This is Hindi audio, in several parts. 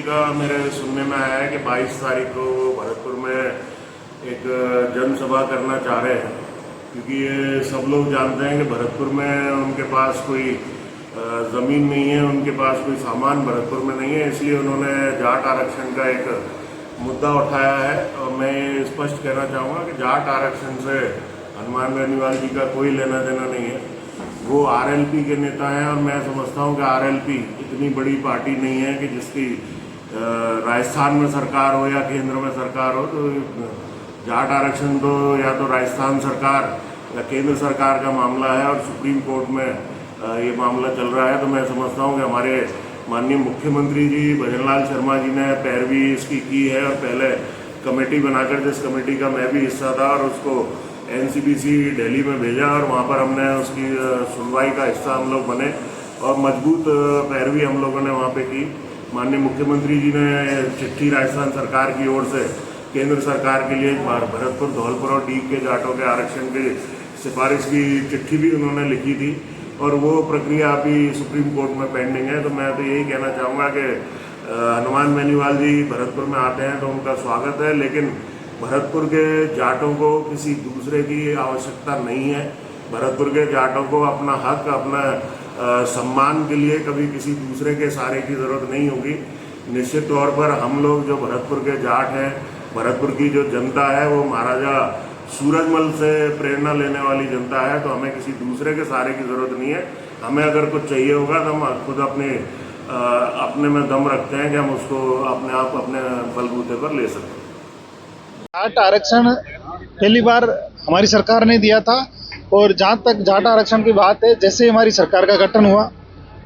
का मेरे सुनने में आया है कि 22 तारीख को भरतपुर में एक जनसभा करना चाह रहे हैं, क्योंकि ये सब लोग जानते हैं कि भरतपुर में उनके पास कोई ज़मीन नहीं है, उनके पास कोई सामान भरतपुर में नहीं है, इसलिए उन्होंने जाट आरक्षण का एक मुद्दा उठाया है। और मैं ये स्पष्ट कहना चाहूँगा कि जाट आरक्षण से हनुमान बेनीवाल जी का कोई लेना देना नहीं है। वो आरएलपी के नेता हैं और मैं समझता हूँ कि आरएलपी इतनी बड़ी पार्टी नहीं है कि जिसकी राजस्थान में सरकार हो या केंद्र में सरकार हो। तो जाट आरक्षण तो या तो राजस्थान सरकार या केंद्र सरकार का मामला है और सुप्रीम कोर्ट में ये मामला चल रहा है। तो मैं समझता हूँ कि हमारे माननीय मुख्यमंत्री जी भजनलाल शर्मा जी ने पैरवी इसकी की है और पहले कमेटी बनाकर, जिस कमेटी का मैं भी हिस्सा था, और उसको एनसीपीसी दिल्ली में भेजा और वहाँ पर हमने उसकी सुनवाई का हिस्सा हम लोग बने और मजबूत पैरवी हम लोगों ने वहाँ पे की। माननीय मुख्यमंत्री जी ने चिट्ठी राजस्थान सरकार की ओर से केंद्र सरकार के लिए भरतपुर, धौलपुर और डीग के जाटों के आरक्षण की सिफारिश की चिट्ठी भी उन्होंने लिखी थी और वो प्रक्रिया अभी सुप्रीम कोर्ट में पेंडिंग है। तो मैं तो यही कहना चाहूँगा कि हनुमान बेनीवाल जी भरतपुर में आते हैं तो उनका स्वागत है, लेकिन भरतपुर के जाटों को किसी दूसरे की आवश्यकता नहीं है। भरतपुर के जाटों को अपना हक, अपना सम्मान के लिए कभी किसी दूसरे के सहारे की ज़रूरत नहीं होगी। निश्चित तौर पर हम लोग जो भरतपुर के जाट हैं, भरतपुर की जो जनता है वो महाराजा सूरजमल से प्रेरणा लेने वाली जनता है। तो हमें किसी दूसरे के सहारे की ज़रूरत नहीं है। हमें अगर कुछ चाहिए होगा तो हम खुद अपने में दम रखते हैं कि हम उसको अपने आप अपने बलबूते पर ले सकते हैं। जाट आरक्षण पहली बार हमारी सरकार ने दिया था और जहाँ तक जाट आरक्षण की बात है, जैसे हमारी सरकार का गठन हुआ,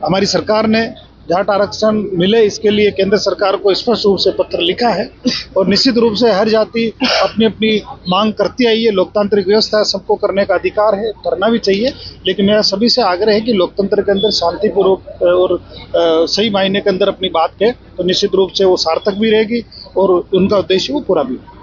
हमारी सरकार ने जाट आरक्षण मिले इसके लिए केंद्र सरकार को स्पष्ट रूप से पत्र लिखा है और निश्चित रूप से हर जाति अपनी अपनी मांग करती आई है। लोकतांत्रिक व्यवस्था है, सबको करने का अधिकार है, करना भी चाहिए, लेकिन मेरा सभी से आग्रह है कि लोकतंत्र के अंदर शांतिपूर्वक और सही मायने के अंदर अपनी बात कहे तो निश्चित रूप से वो सार्थक भी रहेगी और उनका उद्देश्य वो पूरा भी होगा।